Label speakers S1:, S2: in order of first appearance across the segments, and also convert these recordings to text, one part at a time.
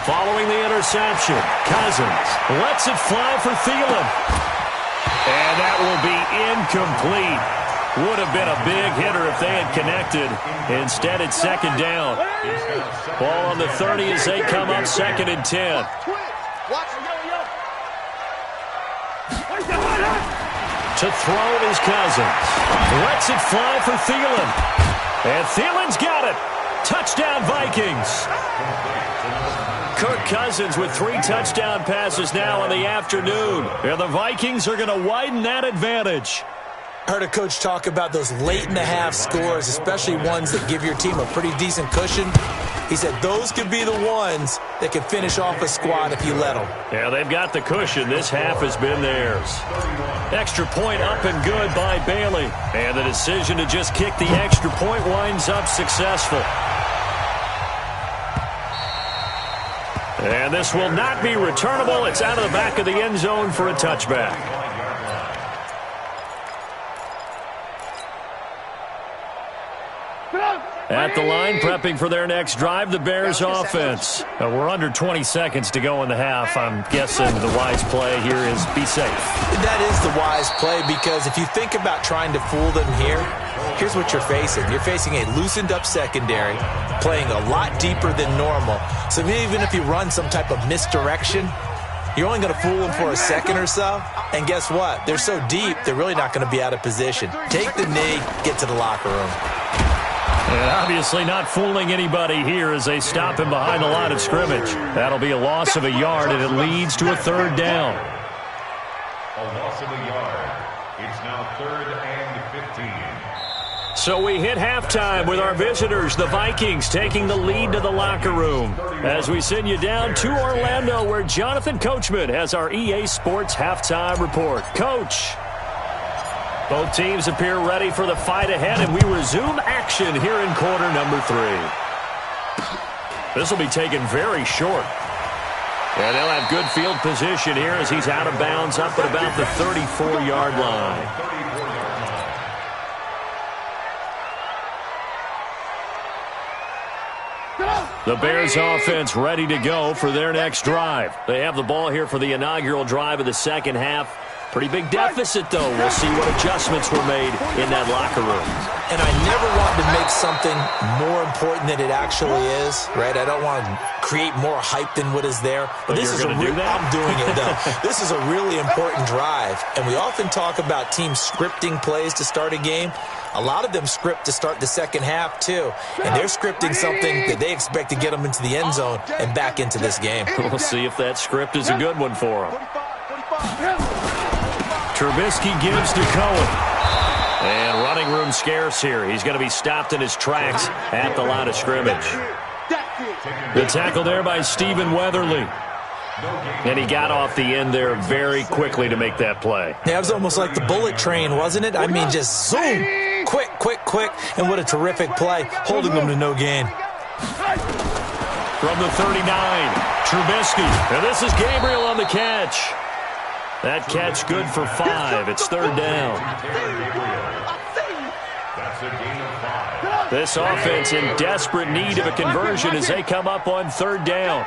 S1: Following the interception, Cousins lets it fly for Thielen. And that will be incomplete. Would have been a big hitter if they had connected. Instead, it's second down. Ball on the 30 as they come up 2nd and 10. To throw is Cousins. Lets it fly for Thielen. And Thielen's got it. Touchdown, Vikings. Kirk Cousins with 3 touchdown passes now in the afternoon. And the Vikings are going to widen that advantage.
S2: I heard a coach talk about those late-in-the-half scores, especially ones that give your team a pretty decent cushion. He said those could be the ones that can finish off a squad if you let them.
S1: Yeah, they've got the cushion. This half has been theirs. Extra point up and good by Bailey. And the decision to just kick the extra point winds up successful. And this will not be returnable. It's out of the back of the end zone for a touchback. At the line, prepping for their next drive, the Bears offense. We're under 20 seconds to go in the half. I'm guessing the wise play here is be safe.
S2: That is the wise play, because if you think about trying to fool them here, here's what you're facing. You're facing a loosened up secondary, playing a lot deeper than normal. So even if you run some type of misdirection, you're only going to fool them for a second or so. And guess what? They're so deep, they're really not going to be out of position. Take the knee, get to the locker room.
S1: And obviously not fooling anybody here as they stop him behind the line of scrimmage. That'll be a loss of a yard, and it leads to a 3rd down.
S3: A loss of a yard. It's now 3rd and 15.
S1: So we hit halftime with our visitors, the Vikings, taking the lead to the locker room. As we send you down to Orlando, where Jonathan Coachman has our EA Sports halftime report. Coach. Both teams appear ready for the fight ahead, and we resume action here in quarter number 3. This will be taken very short. And they'll have good field position here as he's out of bounds up at about the 34-yard line. The Bears offense ready to go for their next drive. They have the ball here for the inaugural drive of the second half. Pretty big deficit, though. We'll see what adjustments were made in that locker room.
S2: And I never want to make something more important than it actually is, right? I don't want to create more hype than what is there. But this is
S1: I'm doing
S2: it, though. This is a really important drive. And we often talk about teams scripting plays to start a game. A lot of them script to start the second half, too. And they're scripting something that they expect to get them into the end zone and back into this game.
S1: We'll see if that script is a good one for them. Trubisky gives to Cohen. And running room scarce here. He's going to be stopped in his tracks at the line of scrimmage. The tackle there by Stephen Weatherly. And he got off the end there very quickly to make that play.
S2: Yeah, it was almost like the bullet train, wasn't it? I mean, just zoom. Quick, quick, quick. And what a terrific play, holding them to no gain.
S1: From the 39, Trubisky. And this is Gabriel on the catch. That catch good for 5. It's 3rd down. This offense in desperate need of a conversion as they come up on 3rd down.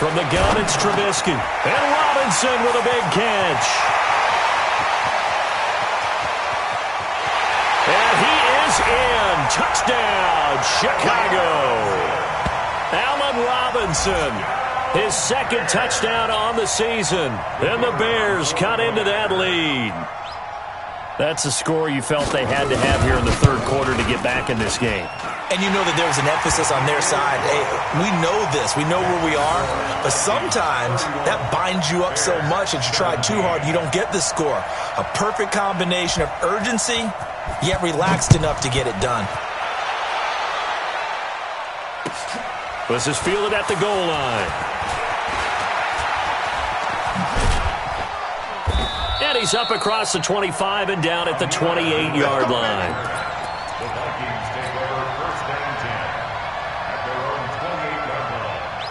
S1: From the gun, it's Trubisky. And Robinson with a big catch. And he is in. Touchdown, Chicago. Allen Robinson. His 2nd touchdown on the season. And the Bears cut into that lead. That's a score you felt they had to have here in the 3rd quarter to get back in this game.
S2: And you know that there was an emphasis on their side. Hey, we know this. We know where we are. But sometimes that binds you up so much that you try too hard, you don't get the score. A perfect combination of urgency, yet relaxed enough to get it done.
S1: This is fielded at the goal line. And he's up across the 25 and down at the 28-yard line.
S3: The Vikings take over 1st and 10 at their own 28-yard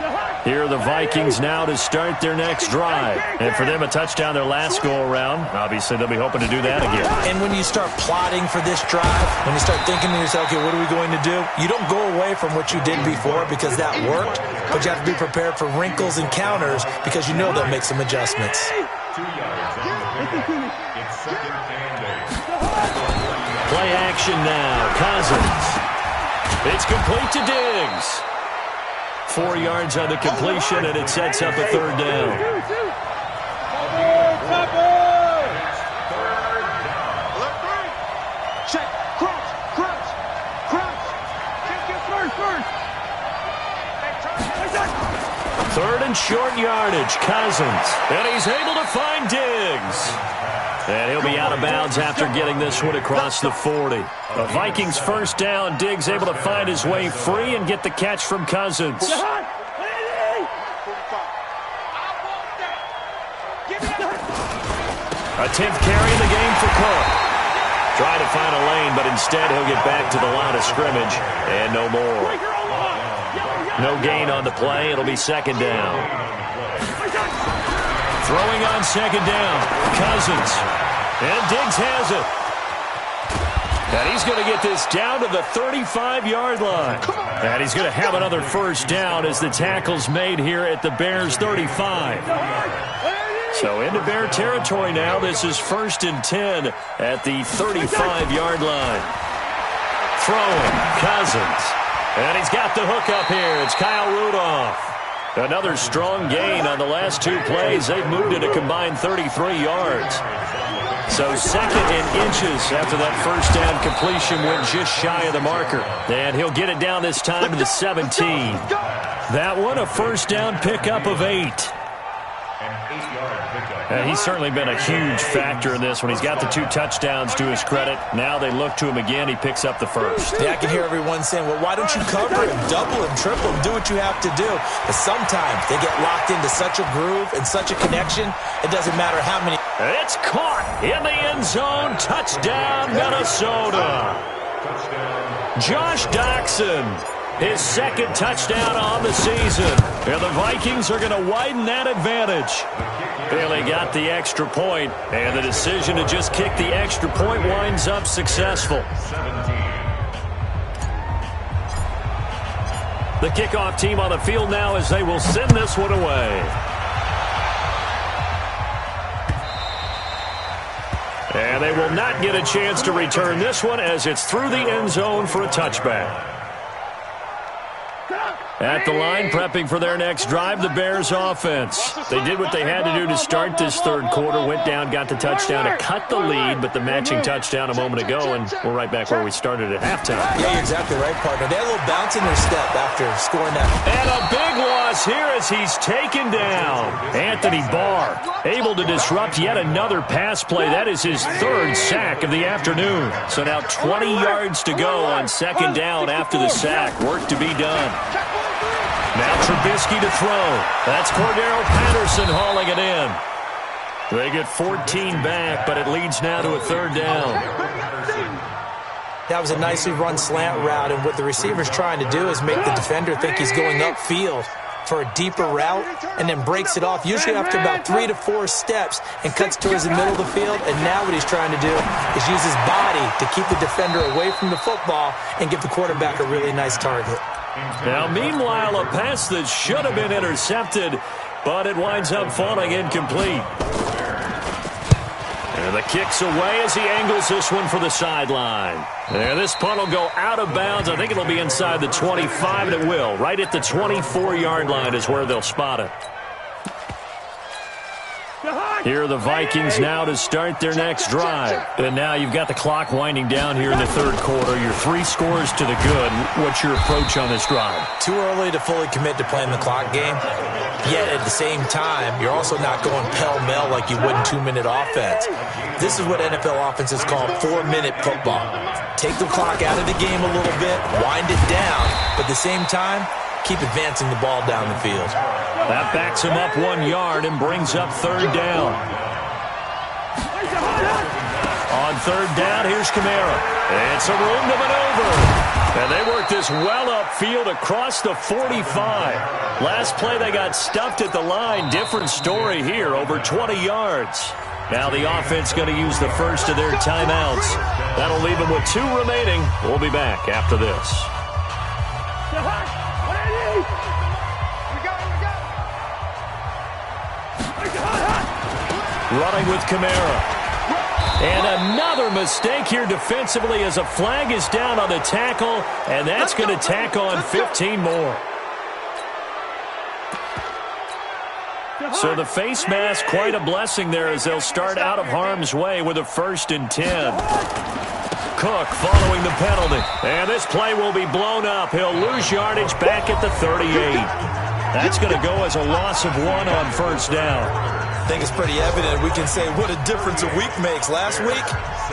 S3: line.
S1: Here are the Vikings now to start their next drive. And for them, a touchdown their last go-around. Obviously, they'll be hoping to do that again.
S2: And when you start plotting for this drive, when you start thinking to yourself, okay, what are we going to do? You don't go away from what you did before because that worked, but you have to be prepared for wrinkles and counters because you know they'll make some adjustments.
S3: 2 yards on the pickup. It's second and 8.
S1: Play action now. Cousins. It's complete to Diggs. 4 yards on the completion, and it sets up a third down.
S4: Check. Crouch.
S1: Third and short yardage. Cousins. And he's able to find Diggs. And he'll be out of bounds after getting this one across the 40. The Vikings first down. Diggs able to find his way free and get the catch from Cousins. A 10th carry in the game for Cook. Trying to find a lane, but instead he'll get back to the line of scrimmage. And no more. No gain on the play. It'll be second down. Throwing on second down. Cousins. And Diggs has it. And he's going to get this down to the 35-yard line. And he's going to have another first down as the tackle's made here at the Bears' 35. So into Bear territory now. This is 1st and 10 at the 35-yard line. Throwing. Cousins. And he's got the hook up here. It's Kyle Rudolph. Another strong gain on the last 2 plays. They've moved it a combined 33 yards. So second and inches after that first down completion went just shy of the marker. And he'll get it down this time to the 17. That one a first down pickup of 8. And he's certainly been a huge factor in this one. He's got the 2 touchdowns to his credit. Now they look to him again. He picks up the first.
S2: Yeah, I can hear everyone saying, well, why don't you cover him, double him, triple him, do what you have to do. But sometimes they get locked into such a groove and such a connection, it doesn't matter how many.
S1: It's caught in the end zone. Touchdown, Minnesota. Josh Doxson, his second touchdown on the season. And the Vikings are going to widen that advantage. They got the extra point, and the decision to just kick the extra point winds up successful. The kickoff team on the field now as they will send this one away. And they will not get a chance to return this one as it's through the end zone for a touchback. At the line, prepping for their next drive, the Bears offense. They did what they had to do to start this third quarter, went down, got the touchdown to cut the lead, but the matching touchdown a moment ago, and we're right back where we started at halftime.
S2: Yeah, you're exactly right, partner. They had a little bounce in their step after scoring that.
S1: And a big loss here as he's taken down. Anthony Barr able to disrupt yet another pass play. That is his 3rd sack of the afternoon. So now 20 yards to go on second down after the sack. Work to be done. Now Trubisky to throw. That's Cordero Patterson hauling it in. They get 14 back, but it leads now to a third down.
S2: That was a nicely run slant route, and what the receiver's trying to do is make the defender think he's going upfield for a deeper route and then breaks it off, usually after about 3 to 4 steps, and cuts towards the middle of the field. And now what he's trying to do is use his body to keep the defender away from the football and give the quarterback a really nice target.
S1: Now, meanwhile, a pass that should have been intercepted, but it winds up falling incomplete. And the kick's away as he angles this one for the sideline. And this punt will go out of bounds. I think it'll be inside the 25, and it will. Right at the 24-yard line is where they'll spot it. Here are the Vikings now to start their next drive. And now you've got the clock winding down here in the third quarter. Your 3 scores to the good. What's your approach on this drive?
S2: Too early to fully commit to playing the clock game. Yet at the same time, you're also not going pell-mell like you would in 2-minute offense. This is what NFL offenses call 4-minute football. Take the clock out of the game a little bit, wind it down, but at the same time, keep advancing the ball down the field.
S1: That backs him up 1 yard and brings up third down. On third down, here's Kamara. It's a room to maneuver. And they worked this well upfield across the 45. Last play, they got stuffed at the line. Different story here, over 20 yards. Now the offense going to use the first of their timeouts. That'll leave them with 2 remaining. We'll be back after this. Running with Kamara. And another mistake here defensively as a flag is down on the tackle, and that's going to tack on 15 more. So the face mask, quite a blessing there as they'll start out of harm's way with a 1st and 10. Cook following the penalty. And this play will be blown up. He'll lose yardage back at the 38. That's going to go as a loss of 1 on 1st down.
S2: I think it's pretty evident. We can say what a difference a week makes. Last week,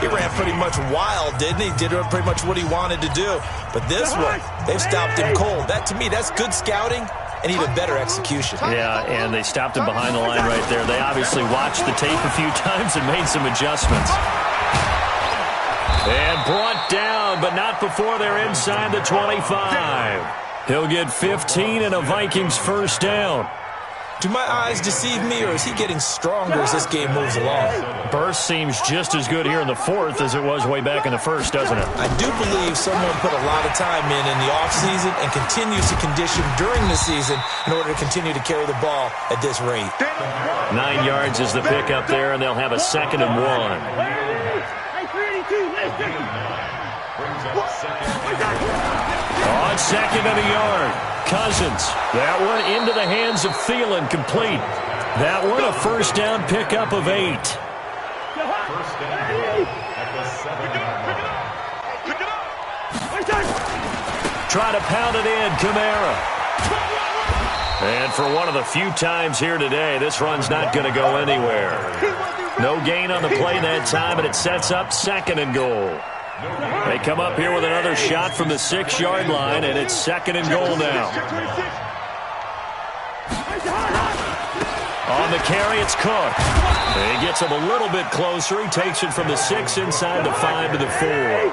S2: he ran pretty much wild, didn't he? Did pretty much what he wanted to do. But this one, they've stopped him cold. That, to me, that's good scouting and even better execution.
S1: Yeah, and they stopped him behind the line right there. They obviously watched the tape a few times and made some adjustments. And brought down, but not before they're inside the 25. He'll get 15 and a Vikings 1st down.
S2: Do my eyes deceive me, or is he getting stronger as this game moves along?
S1: Burst seems just as good here in the 4th as it was way back in the 1st, doesn't it?
S2: I do believe someone put a lot of time in the offseason and continues to condition during the season in order to continue to carry the ball at this rate.
S1: 9 yards is the pickup there, and they'll have a 2nd and 1. On 2nd and a yard. Cousins. That one into the hands of Thielen, complete. That one a 1st down pickup of 8. Try to pound it in, Kamara. And for one of the few times here today, this run's not going to go anywhere. No gain on the play that time, and it sets up 2nd and goal. They come up here with another shot from the 6-yard line, and it's 2nd and goal now. On the carry, it's Cook. He gets him a little bit closer. He takes it from the 6 inside the 5 to the 4.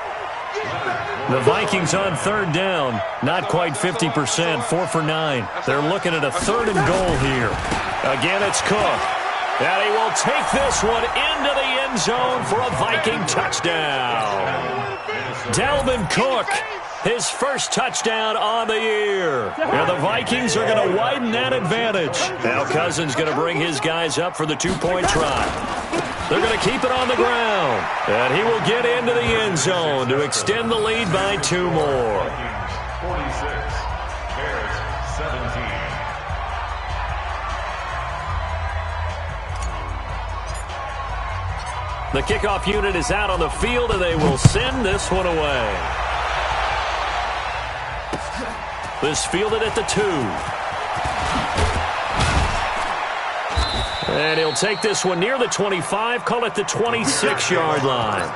S1: The Vikings on 3rd down, not quite 50%, 4 for 9. They're looking at a 3rd and goal here. Again, it's Cook. And he will take this one into the end zone for a Viking touchdown. Dalvin Cook, his 1st touchdown on the year. And the Vikings are going to widen that advantage. Now Cousins going to bring his guys up for the 2-point try. They're going to keep it on the ground. And he will get into the end zone to extend the lead by 2 more.
S3: 46, Bears 17.
S1: The kickoff unit is out on the field, and they will send this one away. This fielded at the 2. And he'll take this one near the 25, call it the 26-yard line.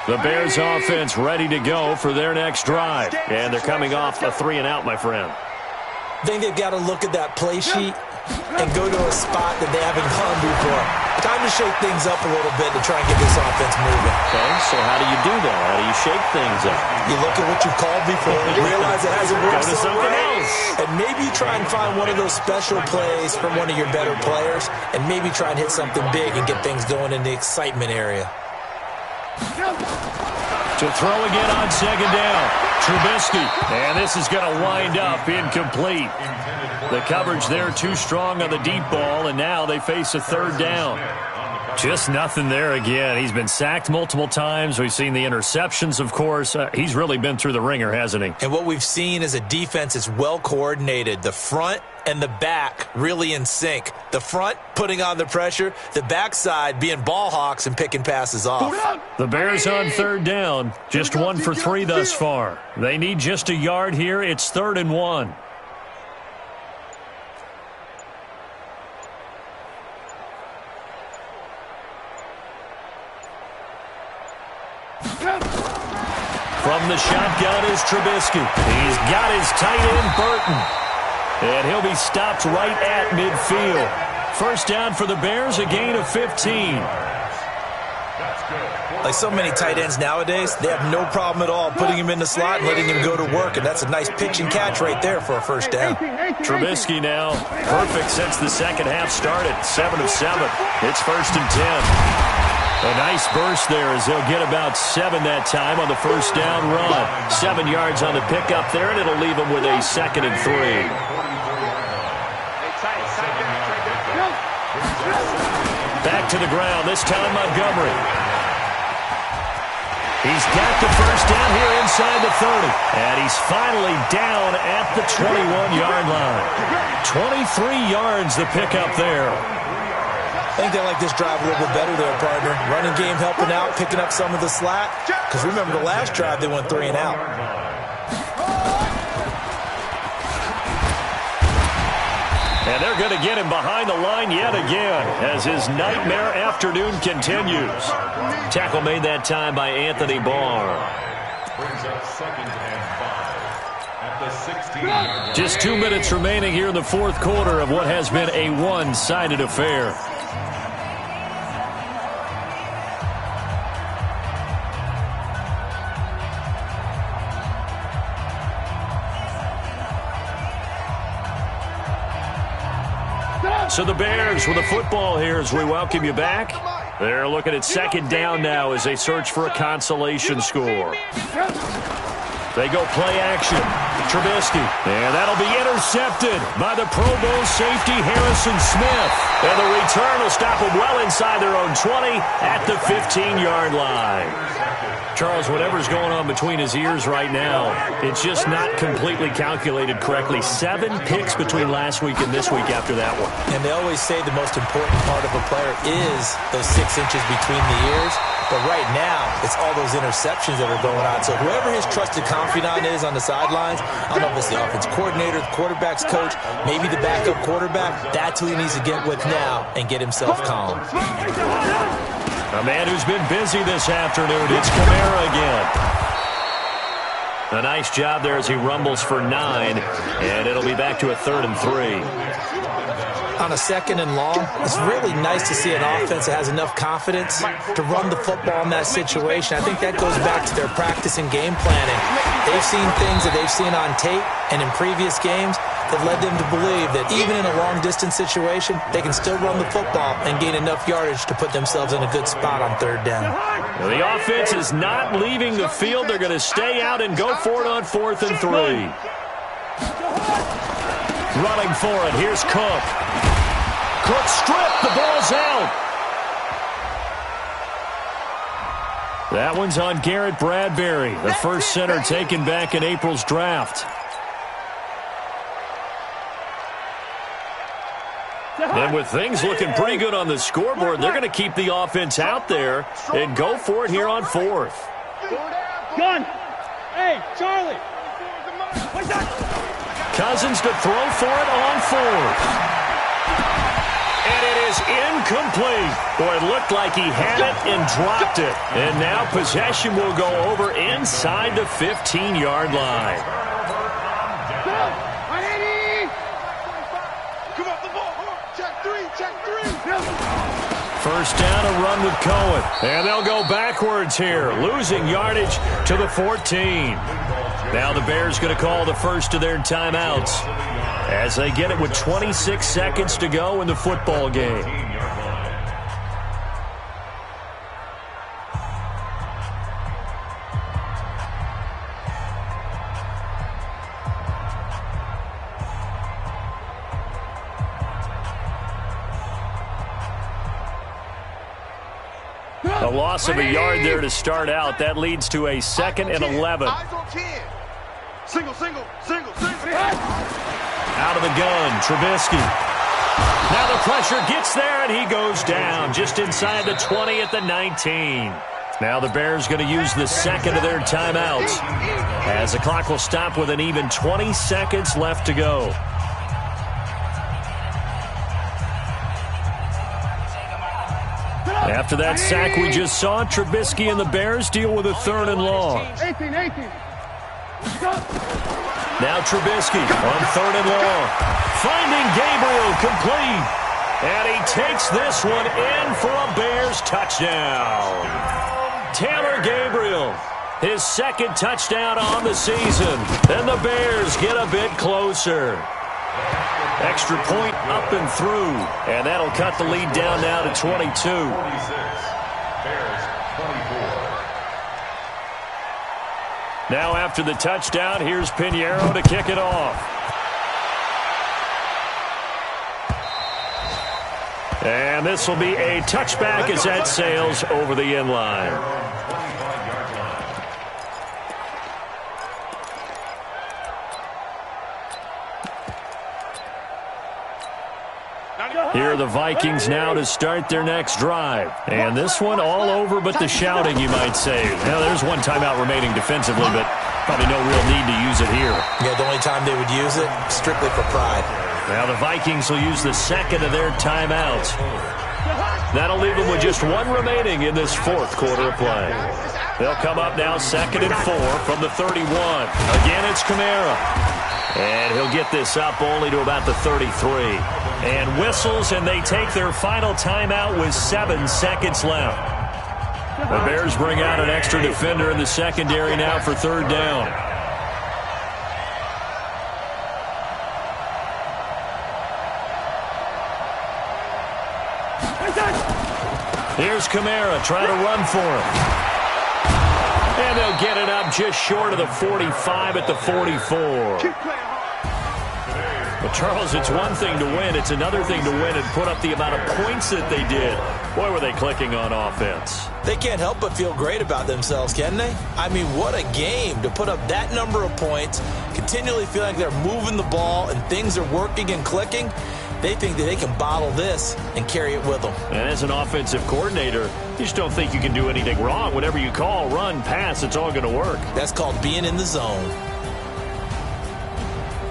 S1: The Bears offense ready to go for their next drive. And they're coming off a 3-and-out, my friend.
S2: I think they've got to look at that play sheet and go to a spot that they haven't gone before. Time to shake things up a little bit to try and get this offense moving.
S1: Okay, so how do you do that? How do you shake things up?
S2: You look at what you've called before, realize it hasn't worked
S1: Go to something else.
S2: and maybe try and find one of those special plays from one of your better players, and maybe try and hit something big and get things going in the excitement area.
S1: To throw again on 2nd down. Trubisky. And this is going to wind up incomplete. The coverage there too strong on the deep ball, and now they face a 3rd down. Just nothing there again. He's been sacked multiple times. We've seen the interceptions, of course. He's really been through the ringer, hasn't he?
S2: And what we've seen is a defense that's well coordinated. The front and the back really in sync. The front putting on the pressure, the backside being ball hawks and picking passes off.
S1: The Bears on 3rd down, just 1 for 3 thus far. They need just a yard here. It's 3rd and 1. From the shotgun is Trubisky. He's got his tight end, Burton. And he'll be stopped right at midfield. 1st down for the Bears, a gain of 15.
S2: Like so many tight ends nowadays, they have no problem at all putting him in the slot and letting him go to work, and that's a nice pitch and catch right there for a first down.
S1: Trubisky now perfect since the second half started. 7 of 7. It's 1st and 10. A nice burst there as they'll get about 7 that time on the first down run. 7 yards on the pickup there, and it'll leave them with a 2nd and 3. Back to the ground, this time Montgomery. He's got the first down here inside the 30. And he's finally down at the 21-yard line. 23 yards the pickup there.
S2: I think they like this drive a little bit better there, partner. Running game helping out, picking up some of the slack. Because remember the last drive, they went 3 and out.
S1: And they're going to get him behind the line yet again as his nightmare afternoon continues. Tackle made that time by Anthony Barr.
S3: Brings up 2nd and 5 at the 16.
S1: Just 2 minutes remaining here in the fourth quarter of what has been a one-sided affair. So the Bears with the football here as we welcome you back. They're looking at 2nd down now as they search for a consolation score. They go play action. Trubisky. And that'll be intercepted by the Pro Bowl safety Harrison Smith. And the return will stop them well inside their own 20 at the 15-yard line. Charles, whatever's going on between his ears right now, it's just not completely calculated correctly. 7 picks between last week and this week after that one.
S2: And they always say the most important part of a player is those 6 inches between the ears. But right now, it's all those interceptions that are going on. So whoever his trusted confidant is on the sidelines, I don't know if it's the offense coordinator, the quarterback's coach, maybe the backup quarterback, that's who he needs to get with now and get himself calm.
S1: A man who's been busy this afternoon, it's Kamara again. A nice job there as he rumbles for 9, and it'll be back to a 3rd and 3.
S2: On a 2nd and long, it's really nice to see an offense that has enough confidence to run the football in that situation. I think that goes back to their practice and game planning. They've seen things that they've seen on tape and in previous games that led them to believe that even in a long-distance situation, they can still run the football and gain enough yardage to put themselves in a good spot on 3rd down.
S1: Well, the offense is not leaving the field. They're going to stay out and go for it on 4th and 3. Running for it. Here's Cook. Cook stripped. The ball's out. That one's on Garrett Bradbury, the first center taken back in April's draft. And with things looking pretty good on the scoreboard, they're going to keep the offense out there and go for it here on 4th.
S4: Gun. Hey, Charlie.
S1: Cousins to throw for it on 4th. And it is incomplete. Boy, it looked like he had it and dropped it. And now possession will go over inside the 15-yard line. First down, a run with Cohen. And they'll go backwards here, losing yardage to the 14. Now the Bears going to call the first of their timeouts as they get it with 26 seconds to go in the football game. A loss of a yard there to start out. That leads to a 2nd and 11.
S4: Single.
S1: Out of the gun, Trubisky. Now the pressure gets there, and he goes down just inside the 20 at the 19. Now the Bears going to use the second of their timeouts as the clock will stop with an even 20 seconds left to go. After that sack we just saw, Trubisky and the Bears deal with a 3rd and long.
S4: 18.
S1: Now Trubisky on 3rd and long. Finding Gabriel complete. And he takes this one in for a Bears touchdown. Taylor Gabriel, his second touchdown on the season. And the Bears get a bit closer. Extra point up and through. And that'll cut the lead down now to 22.
S3: 46. Bears 24.
S1: Now after the touchdown, here's Pinheiro to kick it off. And this will be a touchback as that sails over the end line. Here are the Vikings now to start their next drive. And this one all over but the shouting, you might say. Now, there's one timeout remaining defensively, but probably no real need to use it here.
S2: Yeah, the only time they would use it, strictly for pride.
S1: Now the Vikings will use the second of their timeouts. That'll leave them with just one remaining in this fourth quarter of play. They'll come up now 2nd and 4 from the 31. Again, it's Kamara. And he'll get this up only to about the 33. And whistles, and they take their final timeout with 7 seconds left. The Bears bring out an extra defender in the secondary now for 3rd down. Here's Kamara trying to run for him. And they'll get it up just short of the 45 at the 44. But, Charles, it's one thing to win. It's another thing to win and put up the amount of points that they did. Boy, were they clicking on offense.
S2: They can't help but feel great about themselves, can they? I mean, what a game to put up that number of points, continually feel like they're moving the ball and things are working and clicking. They think that they can bottle this and carry it with them.
S1: And as an offensive coordinator, you just don't think you can do anything wrong. Whatever you call, run, pass, it's all going to work.
S2: That's called being in the zone.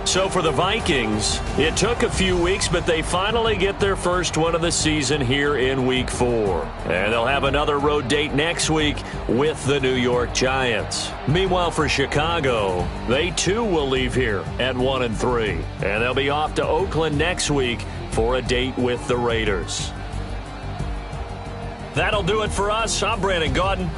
S1: So for the Vikings, it took a few weeks, but they finally get their first one of the season here in Week 4. And they'll have another road date next week with the New York Giants. Meanwhile, for Chicago, they too will leave here at 1-3. And they'll be off to Oakland next week for a date with the Raiders. That'll do it for us. I'm Brandon Gaudin.